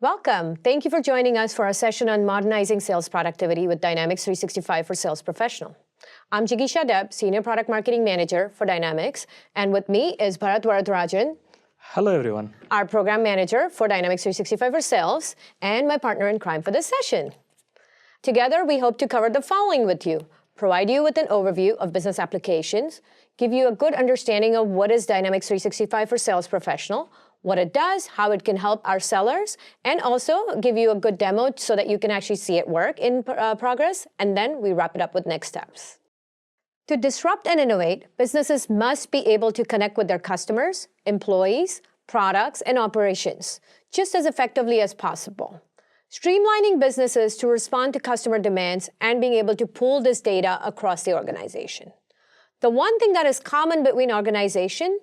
Welcome. Thank you for joining us for our session on modernizing sales productivity with Dynamics 365 for Sales Professional. I'm Jigisha Deb, Senior Product Marketing Manager for Dynamics, and with me is Bharat Varadarajan. Hello, everyone. Our Program Manager for Dynamics 365 for Sales, and my partner in crime for this session. Together, we hope to cover the following with you: provide you with an overview of business applications, give you a good understanding of what is Dynamics 365 for Sales Professional, what it does, how it can help our sellers, and also give you a good demo so that you can actually see it work in progress, and then we wrap it up with next steps. To disrupt and innovate, businesses must be able to connect with their customers, employees, products, and operations just as effectively as possible. Streamlining businesses to respond to customer demands and being able to pool this data across the organization. The one thing that is common between organizations,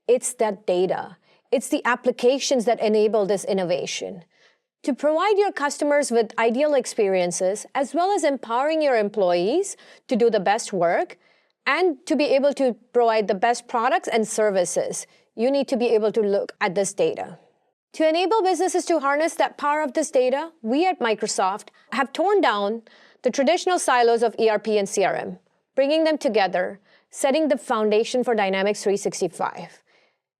it's that data. It's the applications that enable this innovation. To provide your customers with ideal experiences, as well as empowering your employees to do the best work, and to be able to provide the best products and services, you need to be able to look at this data. To enable businesses to harness that power of this data, we at Microsoft have torn down the traditional silos of ERP and CRM, bringing them together, setting the foundation for Dynamics 365.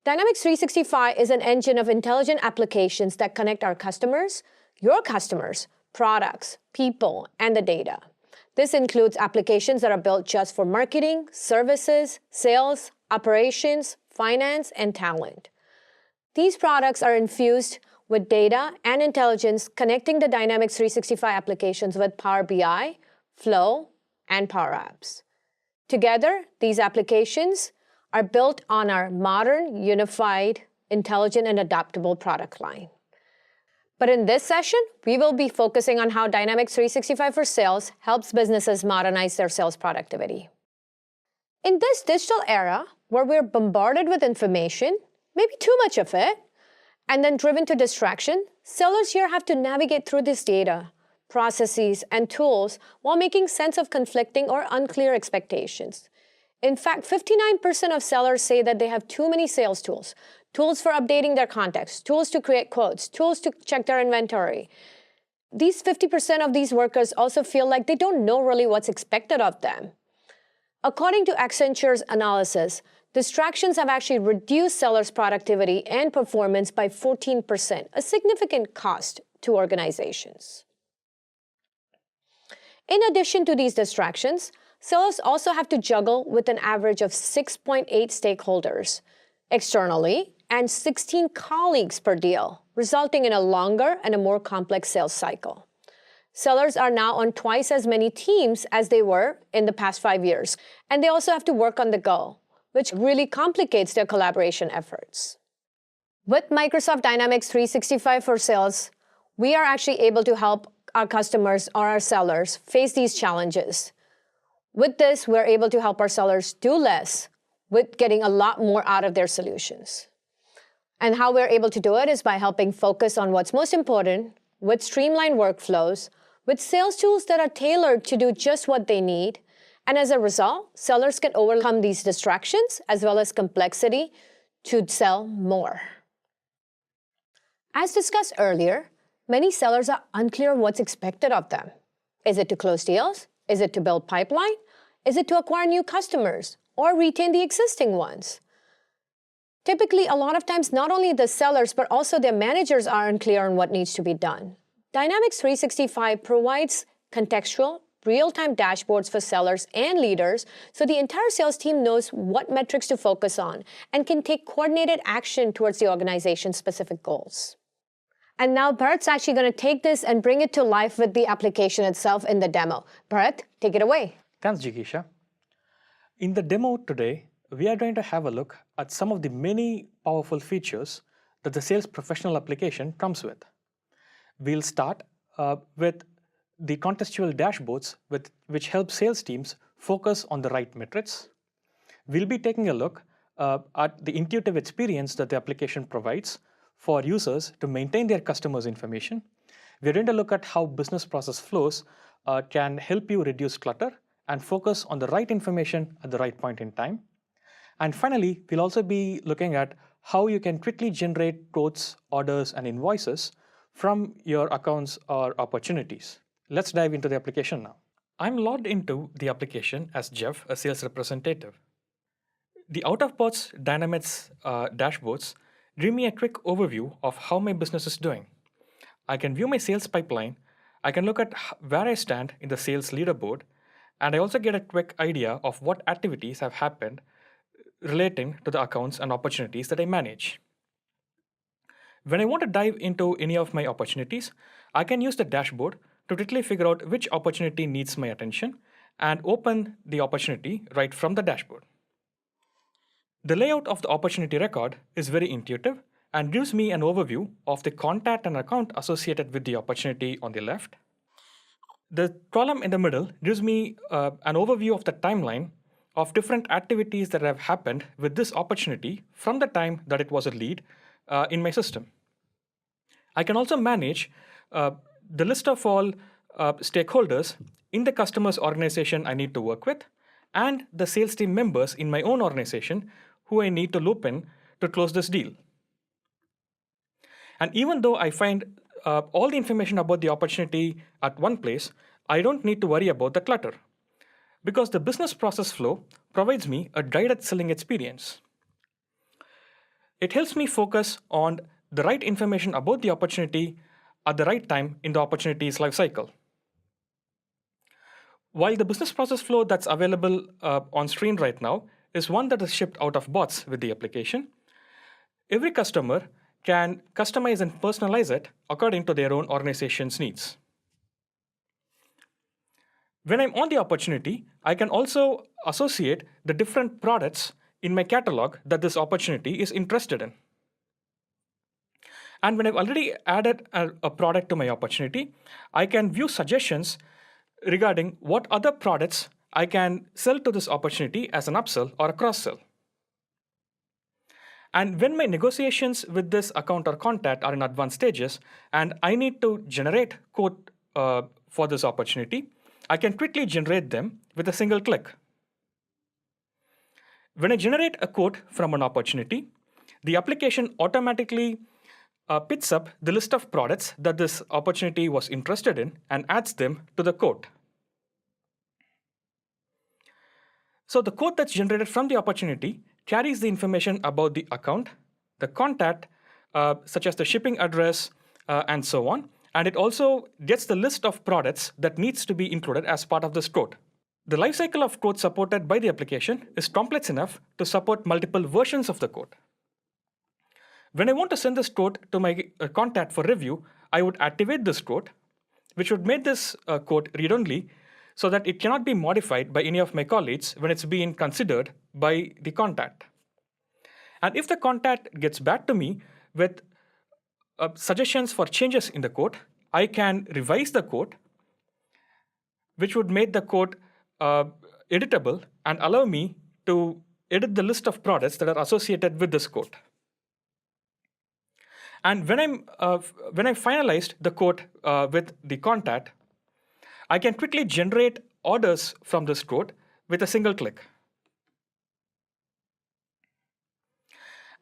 Dynamics 365 is an engine of intelligent applications that connect our customers, your customers, products, people, and the data. This includes applications that are built just for marketing, services, sales, operations, finance, and talent. These products are infused with data and intelligence, connecting the Dynamics 365 applications with Power BI, Flow, and Power Apps. Together, these applications are built on our modern, unified, intelligent, and adaptable product line. But in this session, we will be focusing on how Dynamics 365 for Sales helps businesses modernize their sales productivity. In this digital era, where we're bombarded with information, maybe too much of it, and then driven to distraction, sellers here have to navigate through this data, processes, and tools while making sense of conflicting or unclear expectations. In fact, 59% of sellers say that they have too many sales tools. Tools for updating their contacts, tools to create quotes, tools to check their inventory. These 50% of these workers also feel like they don't know really what's expected of them. According to Accenture's analysis, distractions have actually reduced sellers' productivity and performance by 14%, a significant cost to organizations. In addition to these distractions, sellers also have to juggle with an average of 6.8 stakeholders externally and 16 colleagues per deal, resulting in a longer and a more complex sales cycle. Sellers are now on twice as many teams as they were in the past 5 years, and they also have to work on the go, which really complicates their collaboration efforts. With Microsoft Dynamics 365 for Sales, we are actually able to help our customers or our sellers face these challenges. With this, we're able to help our sellers do less with getting a lot more out of their solutions. And how we're able to do it is by helping focus on what's most important, with streamlined workflows, with sales tools that are tailored to do just what they need. And as a result, sellers can overcome these distractions as well as complexity to sell more. As discussed earlier, many sellers are unclear what's expected of them. Is it to close deals? Is it to build pipeline? Is it to acquire new customers or retain the existing ones? Typically, a lot of times, not only the sellers, but also their managers are unclear on what needs to be done. Dynamics 365 provides contextual, real-time dashboards for sellers and leaders, so the entire sales team knows what metrics to focus on and can take coordinated action towards the organization's specific goals. And now Bharat's actually going to take this and bring it to life with the application itself in the demo. Bharat, take it away. Thanks, Jigisha. In the demo today, we are going to have a look at some of the many powerful features that the Sales Professional application comes with. We'll start with the contextual dashboards which help sales teams focus on the right metrics. We'll be taking a look at the intuitive experience that the application provides for users to maintain their customers' information. We're going to look at how business process flows can help you reduce clutter and focus on the right information at the right point in time. And finally, we'll also be looking at how you can quickly generate quotes, orders, and invoices from your accounts or opportunities. Let's dive into the application now. I'm logged into the application as Jeff, a sales representative. The out-of-box Dynamics dashboards give me a quick overview of how my business is doing. I can view my sales pipeline, I can look at where I stand in the sales leaderboard, and I also get a quick idea of what activities have happened relating to the accounts and opportunities that I manage. When I want to dive into any of my opportunities, I can use the dashboard to quickly figure out which opportunity needs my attention and open the opportunity right from the dashboard. The layout of the opportunity record is very intuitive and gives me an overview of the contact and account associated with the opportunity on the left. The column in the middle gives me an overview of the timeline of different activities that have happened with this opportunity from the time that it was a lead in my system. I can also manage the list of all stakeholders in the customer's organization I need to work with and the sales team members in my own organization who I need to loop in to close this deal. And even though I find all the information about the opportunity at one place, I don't need to worry about the clutter because the business process flow provides me a guided selling experience. It helps me focus on the right information about the opportunity at the right time in the opportunity's life cycle. While the business process flow that's available on screen right now is one that is shipped out of bots with the application, every customer can customize and personalize it according to their own organization's needs. When I'm on the opportunity, I can also associate the different products in my catalog that this opportunity is interested in. And when I've already added a product to my opportunity, I can view suggestions regarding what other products I can sell to this opportunity as an upsell or a cross-sell. And when my negotiations with this account or contact are in advanced stages and I need to generate quote for this opportunity, I can quickly generate them with a single click. When I generate a quote from an opportunity, the application automatically picks up the list of products that this opportunity was interested in and adds them to the quote. So the quote that's generated from the opportunity carries the information about the account, the contact, such as the shipping address, and so on. And it also gets the list of products that needs to be included as part of this quote. The lifecycle of quote supported by the application is complex enough to support multiple versions of the quote. When I want to send this quote to my contact for review, I would activate this quote, which would make this quote read-only so that it cannot be modified by any of my colleagues when it's being considered by the contact. And if the contact gets back to me with suggestions for changes in the quote, I can revise the quote, which would make the quote editable and allow me to edit the list of products that are associated with this quote. And when I finalized the quote with the contact, I can quickly generate orders from this quote with a single click.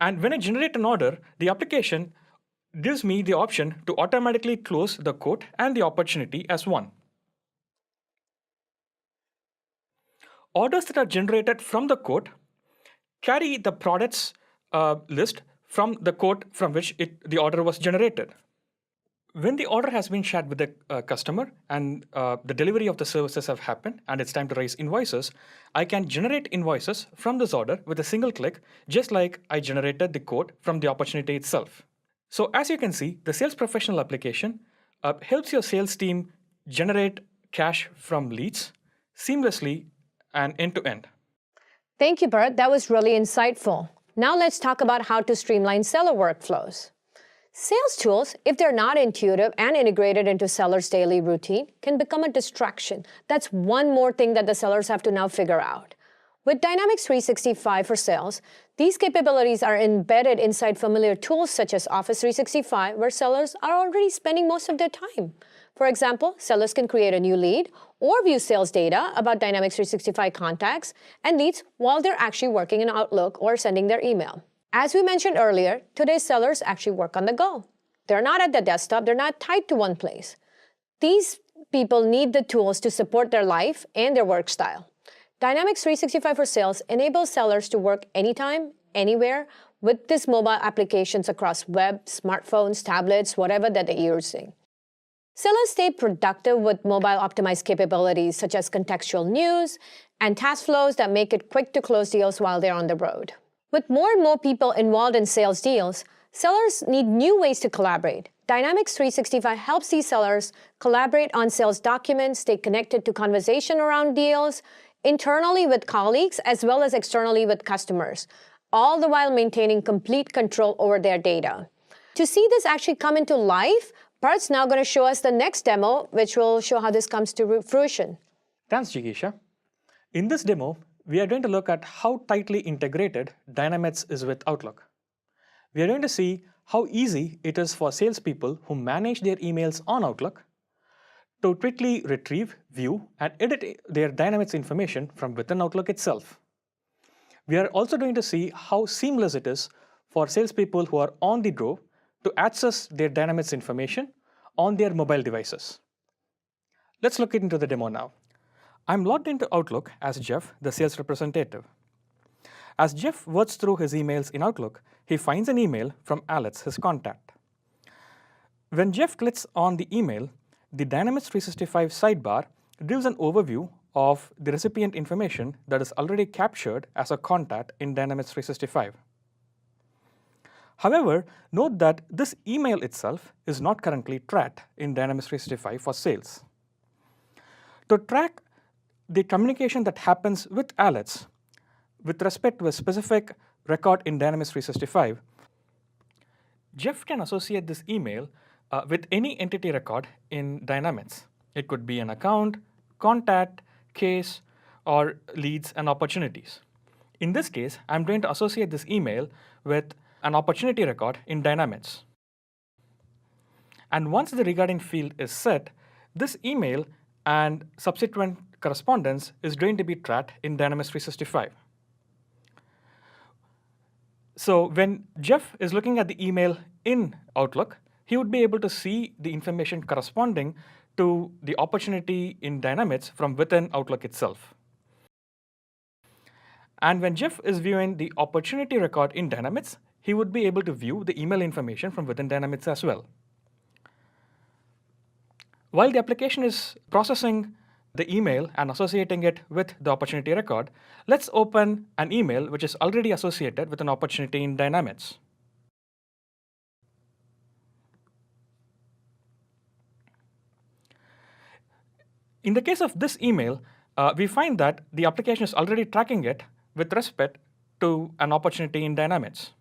And when I generate an order, the application gives me the option to automatically close the quote and the opportunity as one. Orders that are generated from the quote carry the products list from the quote from which the order was generated. When the order has been shared with the customer and the delivery of the services have happened and it's time to raise invoices, I can generate invoices from this order with a single click, just like I generated the quote from the opportunity itself. So as you can see, the Sales Professional application helps your sales team generate cash from leads seamlessly and end-to-end. Thank you, Bert. That was really insightful. Now let's talk about how to streamline seller workflows. Sales tools, if they're not intuitive and integrated into sellers' daily routine, can become a distraction. That's one more thing that the sellers have to now figure out. With Dynamics 365 for Sales, these capabilities are embedded inside familiar tools such as Office 365, where sellers are already spending most of their time. For example, sellers can create a new lead or view sales data about Dynamics 365 contacts and leads while they're actually working in Outlook or sending their email. As we mentioned earlier, today's sellers actually work on the go. They're not at the desktop, they're not tied to one place. These people need the tools to support their life and their work style. Dynamics 365 for Sales enables sellers to work anytime, anywhere, with these mobile applications across web, smartphones, tablets, whatever that they're using. Sellers stay productive with mobile optimized capabilities such as contextual news and task flows that make it quick to close deals while they're on the road. With more and more people involved in sales deals, sellers need new ways to collaborate. Dynamics 365 helps these sellers collaborate on sales documents, stay connected to conversation around deals, internally with colleagues as well as externally with customers, all the while maintaining complete control over their data. To see this actually come into life, Part's now going to show us the next demo, which will show how this comes to fruition. Thanks, Jigisha. In this demo, we are going to look at how tightly integrated Dynamics is with Outlook. We are going to see how easy it is for salespeople who manage their emails on Outlook to quickly retrieve, view, and edit their Dynamics information from within Outlook itself. We are also going to see how seamless it is for salespeople who are on the go to access their Dynamics information on their mobile devices. Let's look into the demo now. I'm logged into Outlook as Jeff, the sales representative. As Jeff works through his emails in Outlook, he finds an email from Alex, his contact. When Jeff clicks on the email, the Dynamics 365 sidebar gives an overview of the recipient information that is already captured as a contact in Dynamics 365. However, note that this email itself is not currently tracked in Dynamics 365 for sales. To track the communication that happens with Alex with respect to a specific record in Dynamics 365, Jeff can associate this email with any entity record in Dynamics. It could be an account, contact, case, or leads and opportunities. In this case, I'm going to associate this email with an opportunity record in Dynamics. And once the regarding field is set, this email and subsequent correspondence is going to be tracked in Dynamics 365. So when Jeff is looking at the email in Outlook, he would be able to see the information corresponding to the opportunity in Dynamics from within Outlook itself. And when Jeff is viewing the opportunity record in Dynamics, he would be able to view the email information from within Dynamics as well. While the application is processing the email and associating it with the opportunity record, let's open an email which is already associated with an opportunity in Dynamics. In the case of this email, we find that the application is already tracking it with respect to an opportunity in Dynamics.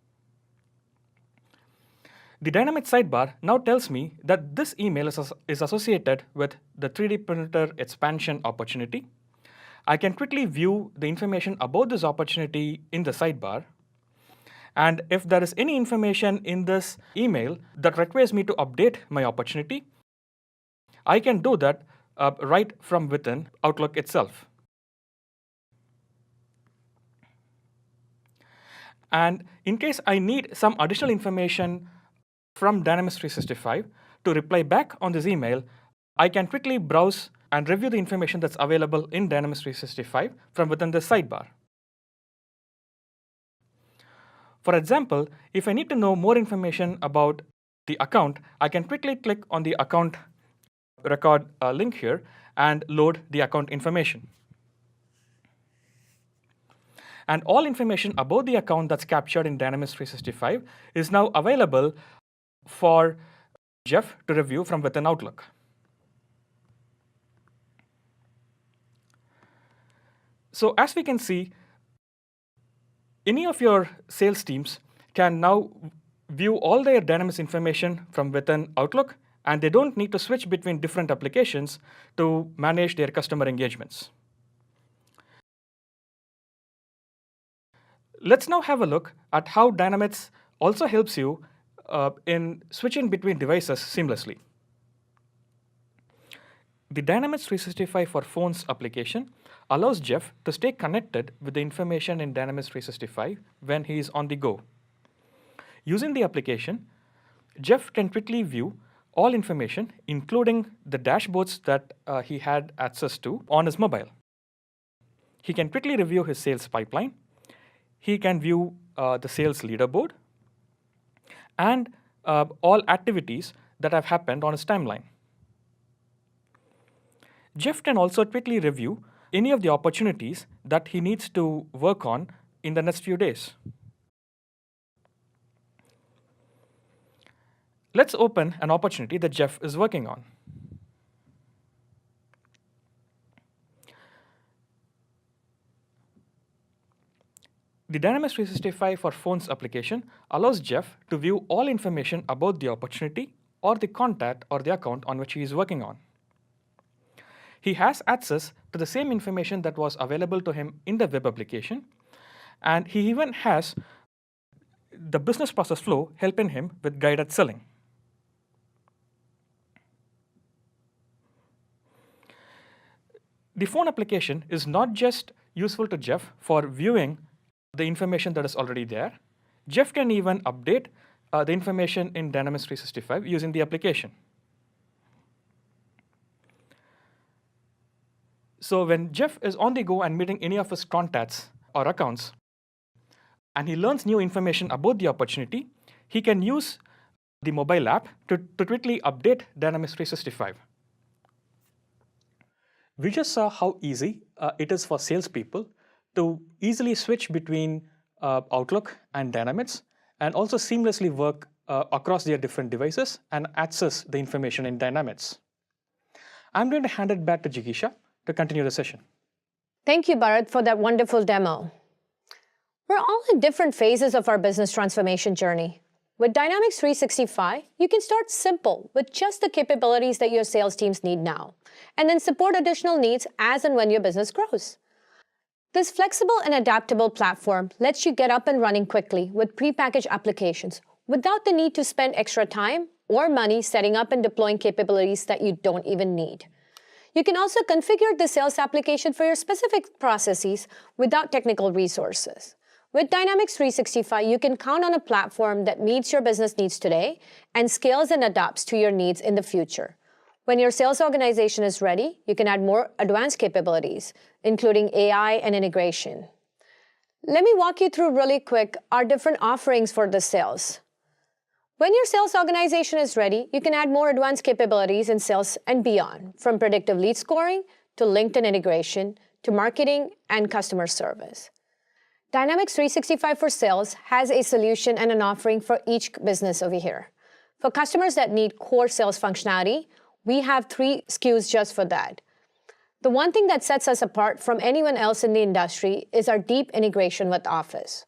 The Dynamics sidebar now tells me that this email is associated with the 3D printer expansion opportunity. I can quickly view the information about this opportunity in the sidebar. And if there is any information in this email that requires me to update my opportunity, I can do that right from within Outlook itself. And in case I need some additional information from Dynamics 365 to reply back on this email, I can quickly browse and review the information that's available in Dynamics 365 from within the sidebar. For example, if I need to know more information about the account, I can quickly click on the account record link here and load the account information. And all information about the account that's captured in Dynamics 365 is now available for Jeff to review from within Outlook. So as we can see, any of your sales teams can now view all their Dynamics information from within Outlook, and they don't need to switch between different applications to manage their customer engagements. Let's now have a look at how Dynamics also helps you in switching between devices seamlessly. The Dynamics 365 for Phones application allows Jeff to stay connected with the information in Dynamics 365 when he is on the go. Using the application, Jeff can quickly view all information, including the dashboards that he had access to on his mobile. He can quickly review his sales pipeline. He can view the sales leaderboard and all activities that have happened on his timeline. Jeff can also quickly review any of the opportunities that he needs to work on in the next few days. Let's open an opportunity that Jeff is working on. The Dynamics 365 for Phones application allows Jeff to view all information about the opportunity or the contact or the account on which he is working on. He has access to the same information that was available to him in the web application, and he even has the business process flow helping him with guided selling. The phone application is not just useful to Jeff for viewing the information that is already there. Jeff can even update the information in Dynamics 365 using the application. So when Jeff is on the go and meeting any of his contacts or accounts, and he learns new information about the opportunity, he can use the mobile app to quickly update Dynamics 365. We just saw how easy it is for salespeople to easily switch between Outlook and Dynamics and also seamlessly work across their different devices and access the information in Dynamics. I'm going to hand it back to Jigisha to continue the session. Thank you, Bharat, for that wonderful demo. We're all in different phases of our business transformation journey. With Dynamics 365, you can start simple with just the capabilities that your sales teams need now, and then support additional needs as and when your business grows. This flexible and adaptable platform lets you get up and running quickly with prepackaged applications without the need to spend extra time or money setting up and deploying capabilities that you don't even need. You can also configure the sales application for your specific processes without technical resources. With Dynamics 365, you can count on a platform that meets your business needs today and scales and adapts to your needs in the future. When your sales organization is ready, you can add more advanced capabilities, including AI and integration. Let me walk you through really quick our different offerings for the sales. When your sales organization is ready, you can add more advanced capabilities in sales and beyond, from predictive lead scoring to LinkedIn integration to marketing and customer service. Dynamics 365 for Sales has a solution and an offering for each business over here. For customers that need core sales functionality, we have 3 SKUs just for that. The one thing that sets us apart from anyone else in the industry is our deep integration with Office.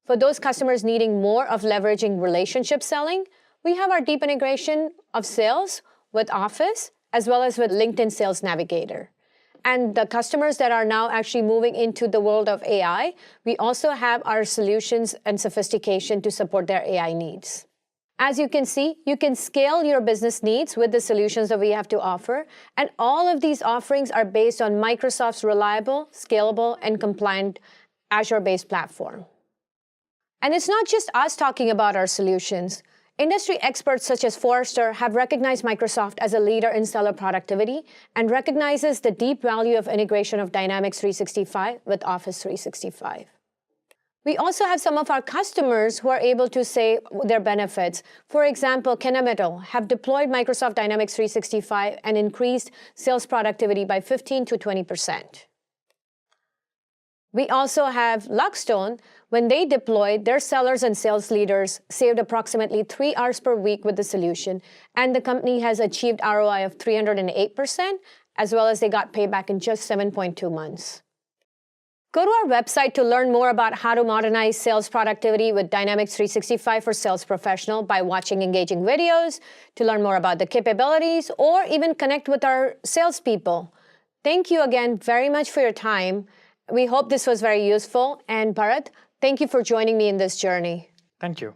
For those customers needing more of leveraging relationship selling, we have our deep integration of sales with Office as well as with LinkedIn Sales Navigator. And the customers that are now actually moving into the world of AI, we also have our solutions and sophistication to support their AI needs. As you can see, you can scale your business needs with the solutions that we have to offer, and all of these offerings are based on Microsoft's reliable, scalable, and compliant Azure-based platform. And it's not just us talking about our solutions. Industry experts such as Forrester have recognized Microsoft as a leader in seller productivity and recognizes the deep value of integration of Dynamics 365 with Office 365. We also have some of our customers who are able to say their benefits. For example, Kennametal have deployed Microsoft Dynamics 365 and increased sales productivity by 15 to 20%. We also have Luckstone. When they deployed, their sellers and sales leaders saved approximately 3 hours per week with the solution, and the company has achieved ROI of 308%, as well as they got payback in just 7.2 months. Go to our website to learn more about how to modernize sales productivity with Dynamics 365 for Sales Professional by watching engaging videos, to learn more about the capabilities, or even connect with our salespeople. Thank you again very much for your time. We hope this was very useful. And Bharat, thank you for joining me in this journey. Thank you.